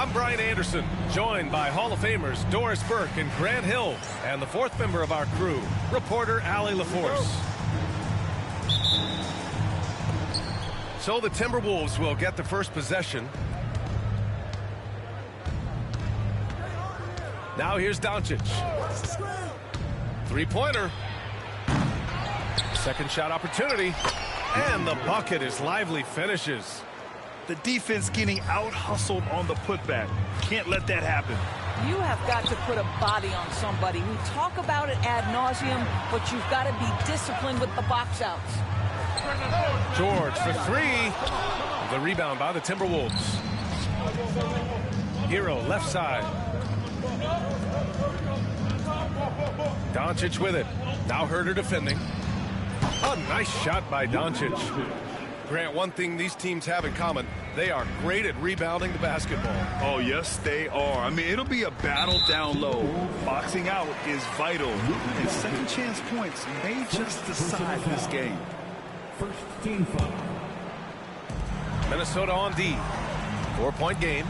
I'm Brian Anderson, joined by Hall of Famers Doris Burke and Grant Hill, and the fourth member of our crew, reporter Allie LaForce. So the Timberwolves will get the first possession. Now here's Doncic. Three-pointer. Second shot opportunity. And the bucket is lively finishes. The defense getting out-hustled on the putback. Can't let that happen. You have got to put a body on somebody. We talk about it ad nauseum, but you've got to be disciplined with the box outs. George for three. The rebound by the Timberwolves. Hero left side. Doncic with it. Now Herter defending. A nice shot by Doncic. Grant, one thing these teams have in common, they are great at rebounding the basketball. Oh, yes, they are. I mean, it'll be a battle down low. Boxing out is vital. And second chance points may just decide this game. First team foul. Minnesota on D. 4-point game.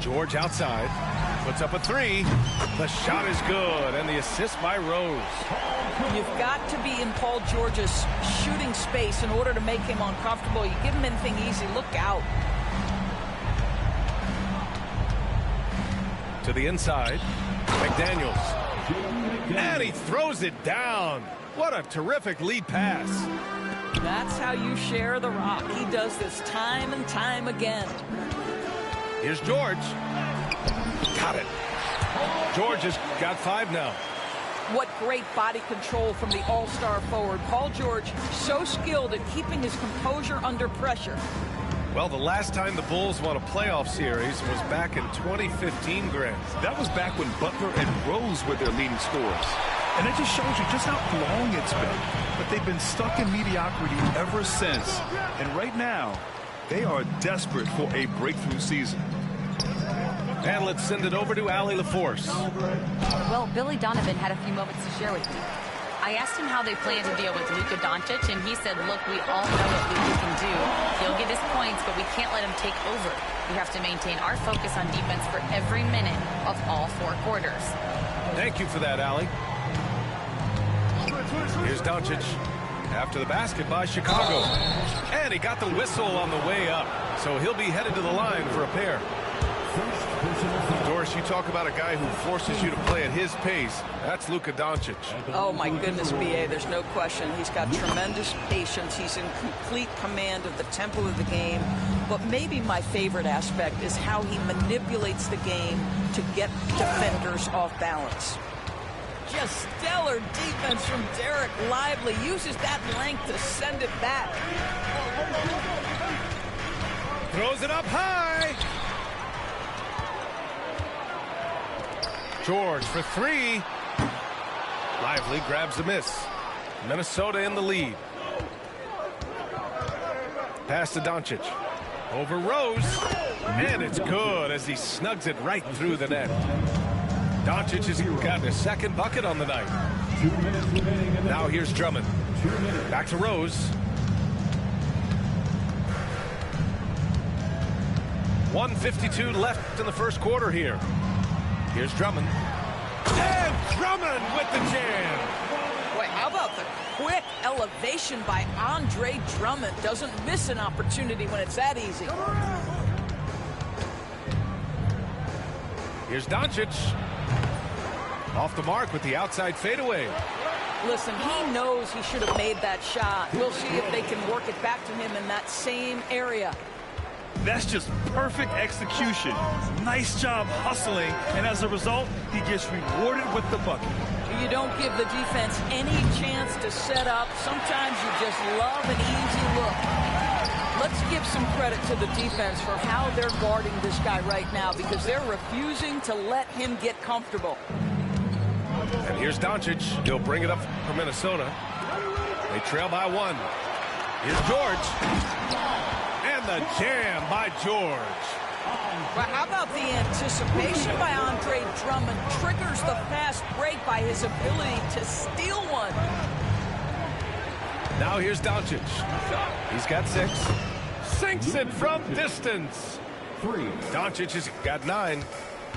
George outside. Puts up a three. The shot is good, and the assist by Rose. You've got to be in Paul George's shooting space in order to make him uncomfortable. You give him anything easy, look out. To the inside. McDaniels. And he throws it down. What a terrific lead pass. That's how you share the rock. He does this time and time again. Here's George. Got it. George has got 5 now. What great body control from the all-star forward. Paul George, so skilled at keeping his composure under pressure. Well, the last time the Bulls won a playoff series was back in 2015, Grant. That was back when Butler and Rose were their leading scorers. And it just shows you just how long it's been. But they've been stuck in mediocrity ever since. And right now, they are desperate for a breakthrough season. And let's send it over to Allie LaForce. Well, Billy Donovan had a few moments to share with me. I asked him how they plan to deal with Luka Doncic, and he said, look, we all know what Luka can do. He'll get his points, but we can't let him take over. We have to maintain our focus on defense for every minute of all 4 quarters. Thank you for that, Allie. Here's Doncic. After the basket by Chicago. And he got the whistle on the way up. So he'll be headed to the line for a pair. Doris, you talk about a guy who forces you to play at his pace. That's Luka Doncic. Oh, my goodness, B.A., there's no question. He's got tremendous patience. He's in complete command of the tempo of the game. But maybe my favorite aspect is how he manipulates the game to get defenders off balance. Just stellar defense from Derek Lively. Uses that length to send it back. Throws it up high. George for 3. Lively grabs the miss. Minnesota in the lead. Pass to Doncic. Over Rose. And it's good as he snugs it right through the net. Doncic has gotten his second bucket on the night. Now here's Drummond. Back to Rose. 1:52 left in the first quarter here. Here's Drummond. And Drummond with the jam. Boy, how about the quick elevation by Andre Drummond? Doesn't miss an opportunity when it's that easy. Here's Doncic. Off the mark with the outside fadeaway. Listen, he knows he should have made that shot. We'll see if they can work it back to him in that same area. That's just perfect execution. Nice job hustling, and as a result, he gets rewarded with the bucket. You don't give the defense any chance to set up. Sometimes you just love an easy look. Let's give some credit to the defense for how they're guarding this guy right now, because they're refusing to let him get comfortable. And here's Doncic. He'll bring it up for Minnesota. They trail by 1. Here's George. And the jam by George. But how about the anticipation by Andre Drummond? Triggers the fast break by his ability to steal one. Now here's Doncic. He's got 6. sinks it from distance. Doncic has got 9.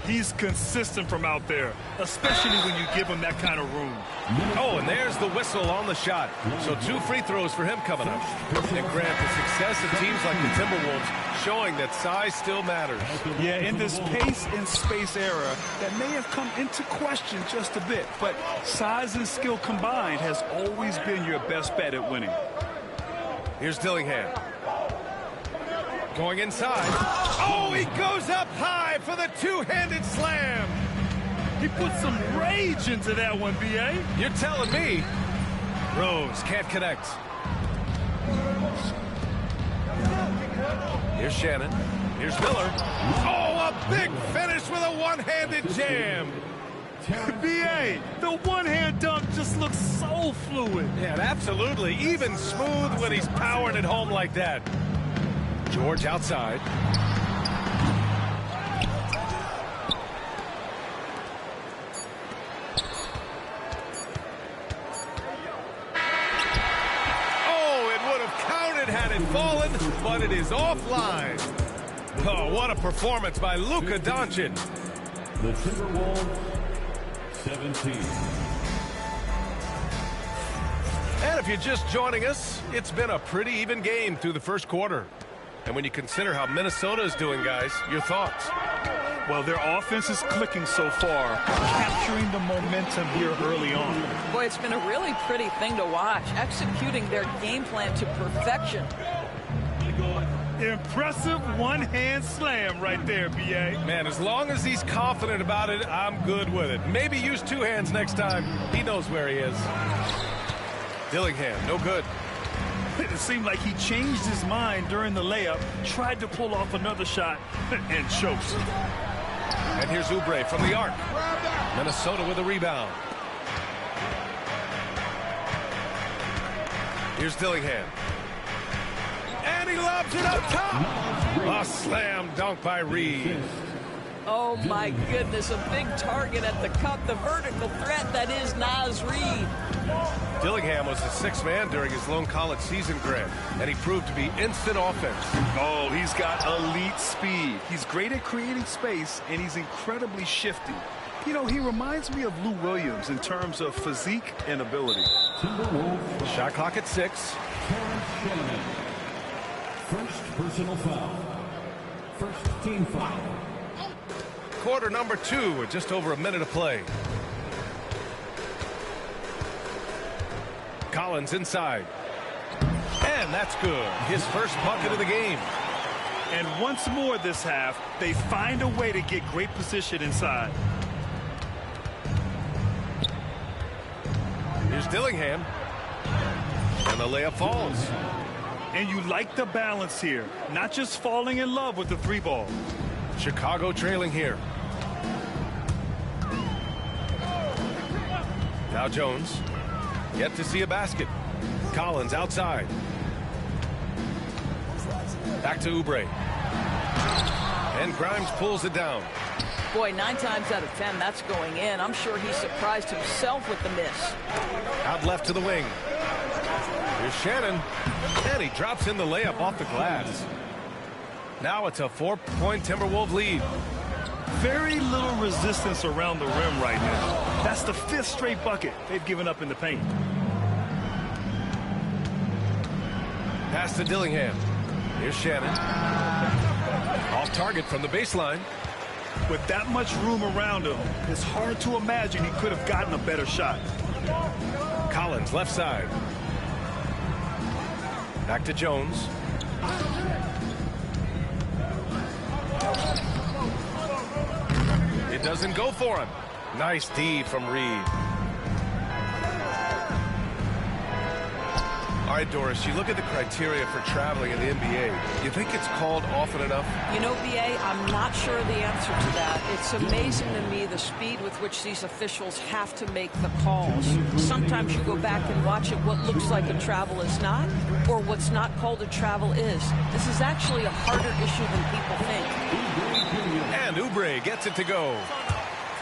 He's consistent from out there, especially when you give him that kind of room. Oh, and there's the whistle on the shot. So 2 free throws for him coming up. And Grant, the success of teams like the Timberwolves showing that size still matters. Yeah, in this pace and space era, that may have come into question just a bit, but size and skill combined has always been your best bet at winning. Here's Dillingham. Going inside. Oh, he goes up high for the two-handed slam. He put some rage into that one, B.A. You're telling me. Rose can't connect. Here's Shannon. Here's Miller. Oh, a big finish with a one-handed jam. B.A., the one-hand dunk just looks so fluid. Yeah, absolutely. Even smooth when he's powering it home like that. George outside. Oh, it would have counted had it fallen, but it is offline. Oh, what a performance by Luka Doncic. The Timberwolves, 17. And if you're just joining us, it's been a pretty even game through the first quarter. And when you consider how Minnesota is doing, guys, your thoughts? Well, their offense is clicking so far, capturing the momentum here early on. Boy, it's been a really pretty thing to watch, executing their game plan to perfection. Impressive one-hand slam right there, B.A. Man, as long as he's confident about it, I'm good with it. Maybe use 2 hands next time. He knows where he is. Dillingham, no good. It seemed like he changed his mind during the layup, tried to pull off another shot, and choked. And here's Oubre from the arc. Minnesota with a rebound. Here's Dillingham. And he lobs it up top. A slam dunk by Reed. Oh, my goodness, a big target at the cup, the vertical threat that is Naz Reid. Dillingham was the 6th man during his lone college season, Grant, and he proved to be instant offense. Oh, he's got elite speed. He's great at creating space, and he's incredibly shifty. You know, he reminds me of Lou Williams in terms of physique and ability. Shot clock at 6. First personal foul. First team foul. Quarter number 2 with just over a minute of play. Collins inside. And that's good. His first bucket of the game. And once more this half, they find a way to get great position inside. Here's Dillingham. And the layup falls. And you like the balance here. Not just falling in love with the 3-ball. Chicago trailing here. Now Jones. Yet to see a basket. Collins outside. Back to Oubre. And Grimes pulls it down. Boy, 9 times out of 10, that's going in. I'm sure he surprised himself with the miss. Out left to the wing. Here's Shannon. And he drops in the layup off the glass. Now it's a 4-point Timberwolves lead. Very little resistance around the rim right now. That's the 5th straight bucket they've given up in the paint. Pass to Dillingham. Here's Shannon. Off target from the baseline. With that much room around him, it's hard to imagine he could have gotten a better shot. Collins left side. Back to Jones. It doesn't go for him. Nice D from Reed. All right, Doris, you look at the criteria for traveling in the NBA. You think it's called often enough? You know, B.A., I'm not sure the answer to that. It's amazing to me the speed with which these officials have to make the calls. Sometimes you go back and watch it, what looks like a travel is not, or what's not called a travel is. This is actually a harder issue than people think. And Oubre gets it to go.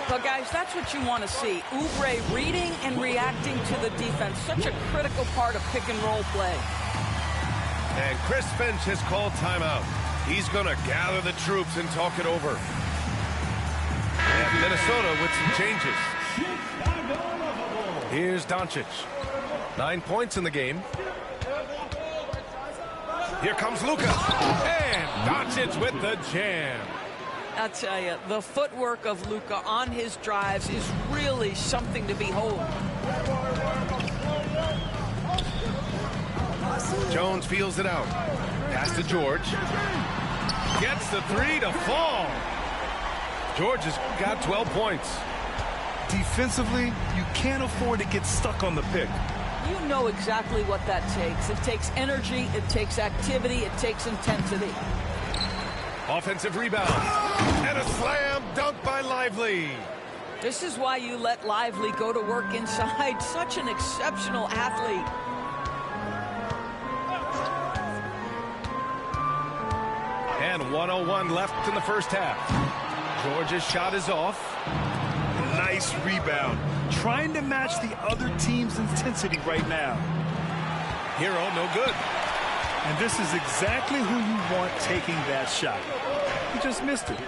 But, guys, that's what you want to see. Oubre reading and reacting to the defense. Such a critical part of pick-and-roll play. And Chris Finch has called timeout. He's going to gather the troops and talk it over. And Minnesota with some changes. Here's Doncic. 9 points in the game. Here comes Luka. And Doncic with the jam. I'll tell you, the footwork of Luka on his drives is really something to behold. Jones feels it out. Pass to George. Gets the three to fall. George has got 12 points. Defensively, you can't afford to get stuck on the pick. You know exactly what that takes. It takes energy, it takes activity, it takes intensity. Offensive rebound. And a slam dunk by Lively. This is why you let Lively go to work inside. Such an exceptional athlete. And 1:01 left in the first half. George's shot is off. Nice rebound. Trying to match the other team's intensity right now. Hero, no good. And this is exactly who you want taking that shot. He just missed it.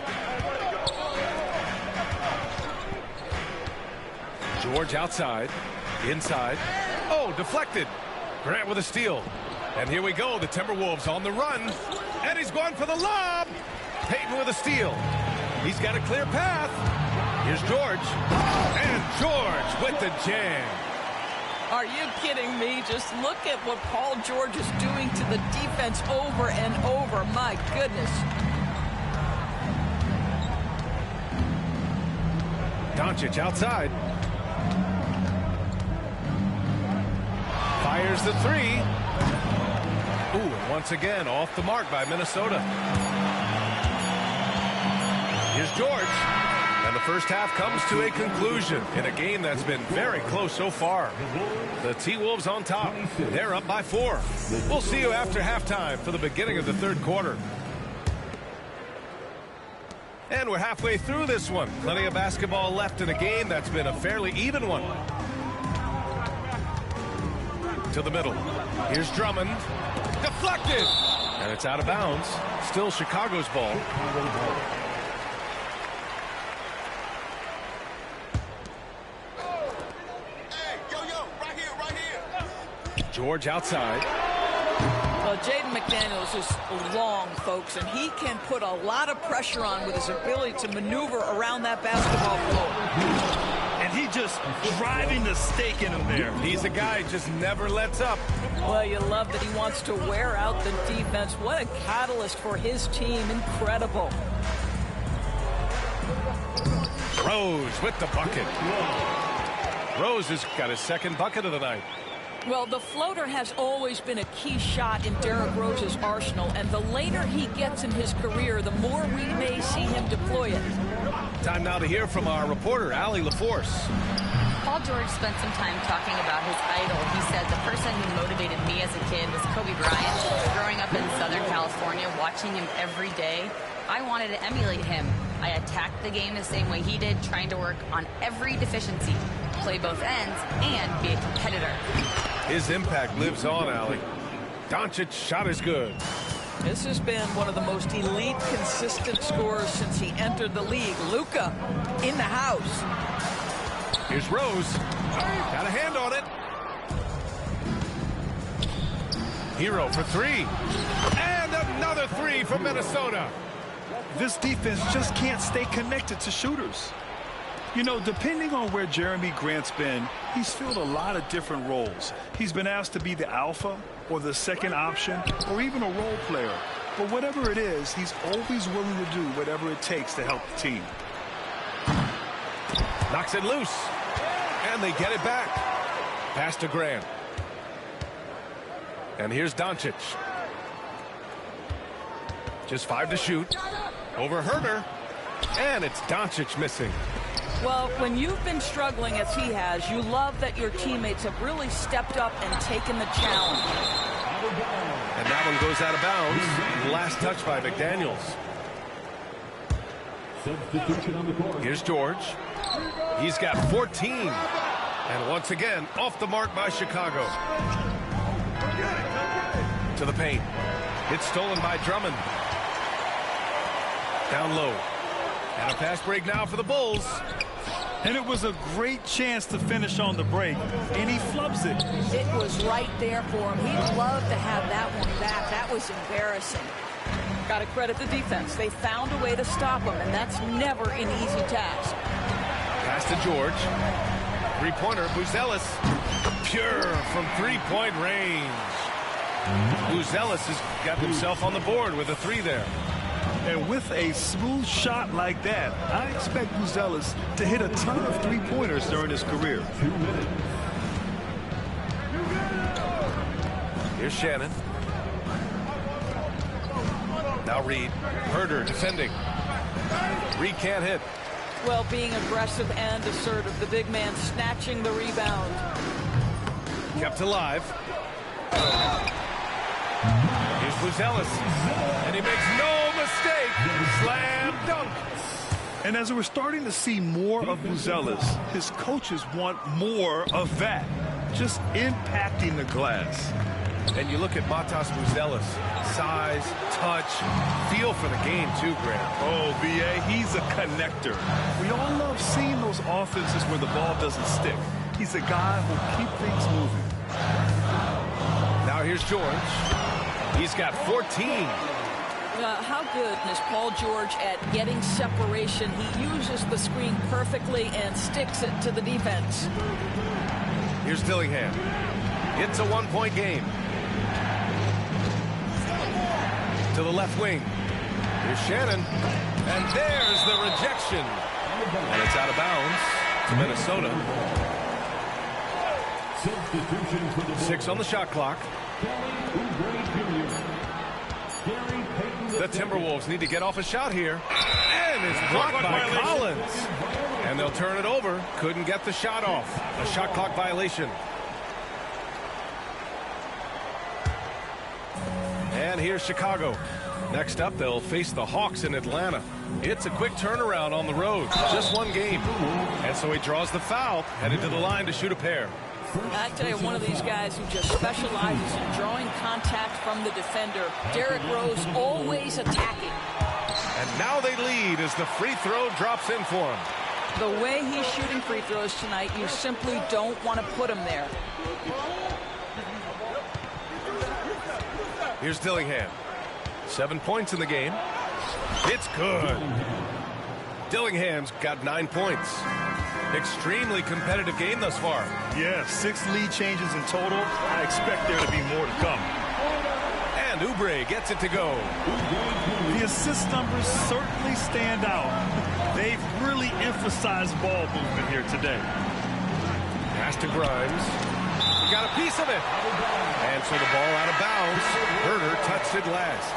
George outside. Inside. Oh, deflected. Grant with a steal. And here we go. The Timberwolves on the run. And he's going for the lob. Payton with a steal. He's got a clear path. Here's George. And George with the jam. Are you kidding me? Just look at what Paul George is doing to the defense over and over. My goodness. Doncic outside. Fires the three. Ooh, and once again off the mark by Minnesota. Here's George. And the first half comes to a conclusion in a game that's been very close so far. The T-Wolves on top. They're up by 4. We'll see you after halftime for the beginning of the third quarter. And we're halfway through this one. Plenty of basketball left in a game that's been a fairly even one. To the middle. Here's Drummond. Deflected. And it's out of bounds. Still Chicago's ball. George outside. Well, Jaden McDaniels is long, folks, and he can put a lot of pressure on with his ability to maneuver around that basketball floor. And he just driving the stake in him there. He's a guy who just never lets up. Well, you love that he wants to wear out the defense. What a catalyst for his team. Incredible. Rose with the bucket. Rose has got his second bucket of the night. Well, the floater has always been a key shot in Derrick Rose's arsenal, and the later he gets in his career, the more we may see him deploy it. Time now to hear from our reporter, Allie LaForce. Paul George spent some time talking about his idol. He said, the person who motivated me as a kid was Kobe Bryant. Growing up in Southern California, watching him every day, I wanted to emulate him. I attacked the game the same way he did, trying to work on every deficiency, play both ends, and be a competitor. His impact lives on, Allie. Doncic's shot is good. This has been one of the most elite, consistent scorers since he entered the league. Luka in the house. Here's Rose. Got a hand on it. Hero for three. And another three from Minnesota. This defense just can't stay connected to shooters. You know, depending on where Jeremy Grant's been, he's filled a lot of different roles. He's been asked to be the alpha or the second option or even a role player. But whatever it is, he's always willing to do whatever it takes to help the team. Knocks it loose. And they get it back. Pass to Grant. And here's Doncic. Just 5 to shoot. Over Herter. And it's Doncic missing. Well, when you've been struggling as he has, you love that your teammates have really stepped up and taken the challenge. And that one goes out of bounds. Last touch by McDaniels. Here's George. He's got 14. And once again, off the mark by Chicago. To the paint. It's stolen by Drummond. Down low. And a pass break now for the Bulls. And it was a great chance to finish on the break, and he flubs it. It was right there for him. He'd love to have that one back. That was embarrassing. Got to credit the defense. They found a way to stop him, and that's never an easy task. Pass to George. Three-pointer, Buzelis. Pure from three-point range. Buzelis has got himself on the board with a three there. And with a smooth shot like that, I expect Buzelis to hit a ton of three-pointers during his career. 2 minutes. Here's Shannon. Now Reed. Herder defending. Reed can't hit. Well, being aggressive and assertive. The big man snatching the rebound. Kept alive. Here's Buzelis. And he makes no mistake. Slam dunk. And as we're starting to see more of Buzelis, his coaches want more of that. Just impacting the glass. And you look at Matas Buzelis. Size, touch, feel for the game too, Graham. Oh, B.A., he's a connector. We all love seeing those offenses where the ball doesn't stick. He's a guy who'll keep things moving. Now here's George. He's got 14. How good is Paul George at getting separation? He uses the screen perfectly and sticks it to the defense. Here's Dillingham. It's a one-point game. To the left wing. Here's Shannon. And there's the rejection. And it's out of bounds to Minnesota. Substitution for the Bulls. 6 on the shot clock. The Timberwolves need to get off a shot here. And it's blocked by Collins. And they'll turn it over. Couldn't get the shot off. A shot clock violation. And here's Chicago. Next up, they'll face the Hawks in Atlanta. It's a quick turnaround on the road. Just one game. And so he draws the foul, headed to the line to shoot a pair. I tell you, one of these guys who just specializes in drawing contact from the defender. Derrick Rose always attacking. And now they lead as the free throw drops in for him. The way he's shooting free throws tonight, you simply don't want to put him there. Here's Dillingham. 7 points in the game. It's good. Dillingham's got 9 points. Extremely competitive game thus far. Yeah, 6 lead changes in total. I expect there to be more to come. And Oubre gets it to go. The assist numbers certainly stand out. They've really emphasized ball movement here today. Pass to Grimes. He got a piece of it. And so the ball out of bounds. Herder touched it last.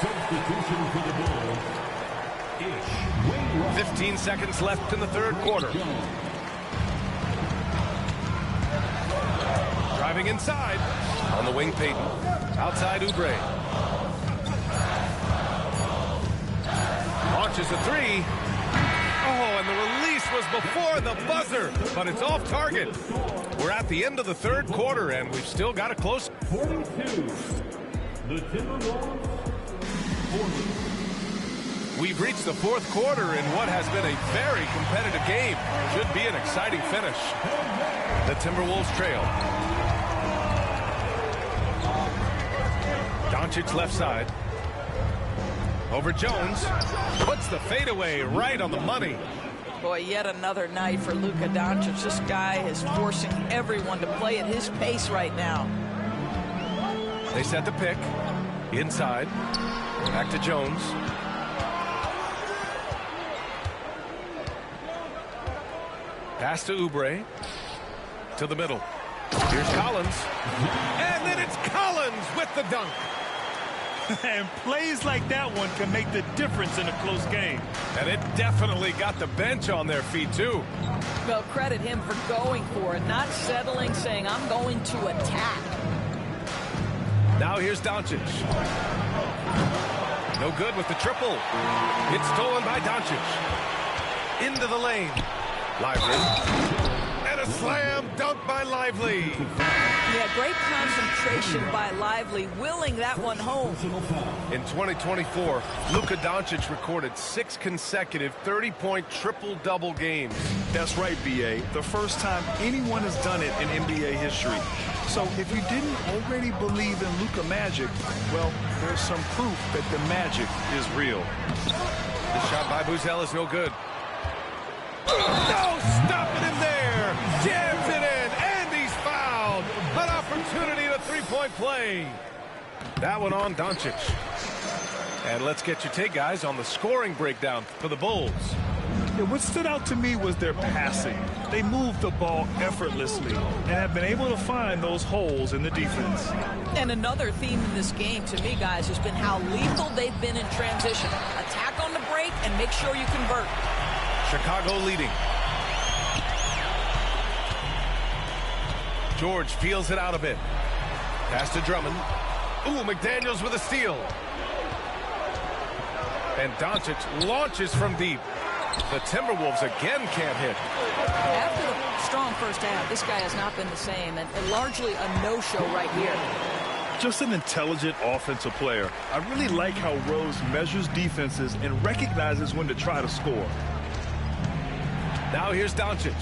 Substitution for the Bulls. 15 seconds left in the third quarter. Driving inside. On the wing, Payton. Outside, Oubre. Launches a three. Oh, and the release was before the buzzer, but it's off target. We're at the end of the third quarter, and we've still got a close. 42. The Timberwolves. 40. We've reached the fourth quarter in what has been a very competitive game. Should be an exciting finish. The Timberwolves trail. Doncic left side. Over Jones. Puts the fadeaway right on the money. Boy, yet another night for Luka Doncic. This guy is forcing everyone to play at his pace right now. They set the pick. Inside. Back to Jones. Pass to Oubre. To the middle. Here's Collins. And then it's Collins with the dunk. And plays like that one can make the difference in a close game. And it definitely got the bench on their feet, too. Well, credit him for going for it, not settling, saying, I'm going to attack. Now here's Doncic. No good with the triple. It's stolen by Doncic. Into the lane. Lively. And a slam dunk by Lively. Yeah, great concentration by Lively, willing that one home. In 2024, Luka Doncic recorded 6 consecutive 30-point triple-double games. That's right, B.A. The first time anyone has done it in NBA history. So if you didn't already believe in Luka Magic, well, there's some proof that the magic is real. The shot by Buzel is no good. No stopping him there. Jams it in, and he's fouled. An opportunity to three-point play. That one on Doncic. And let's get your take, guys, on the scoring breakdown for the Bulls. Yeah, what stood out to me was their passing. They moved the ball effortlessly and have been able to find those holes in the defense. And another theme in this game, to me, guys, has been how lethal they've been in transition. Attack on the break and make sure you convert. Chicago leading. George feels it out a bit. Pass to Drummond. Ooh, McDaniels with a steal. And Doncic launches from deep. The Timberwolves again can't hit. After the strong first half, this guy has not been the same, and largely a no-show right here. Just an intelligent offensive player. I really like how Rose measures defenses and recognizes when to try to score. Now here's Doncic.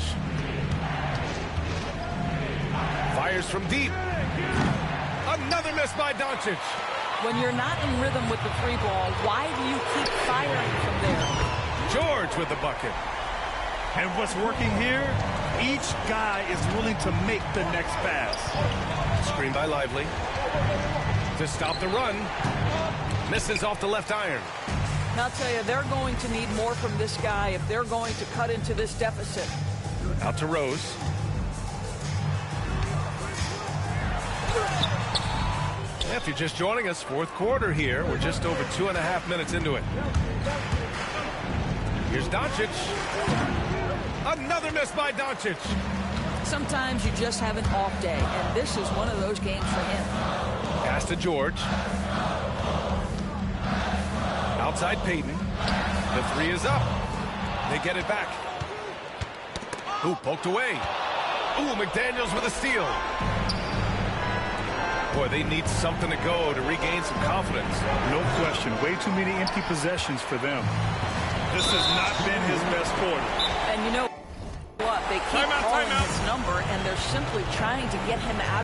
Fires from deep. Another miss by Doncic. When you're not in rhythm with the free ball, why do you keep firing from there? George with the bucket. And what's working here, each guy is willing to make the next pass. Screen by Lively. To stop the run. Misses off the left iron. And I'll tell you, they're going to need more from this guy if they're going to cut into this deficit. Out to Rose. If you're just joining us, fourth quarter here. We're just over 2.5 minutes into it. Here's Doncic. Another miss by Doncic. Sometimes you just have an off day, and this is one of those games for him. Pass to George. Outside Payton. The three is up. They get it back. Ooh, poked away. Ooh, McDaniels with a steal. Boy, they need something to go to regain some confidence. No question. Way too many empty possessions for them. This has not been his best quarter. And you know what? They keep calling his number, and they're simply trying to get him out.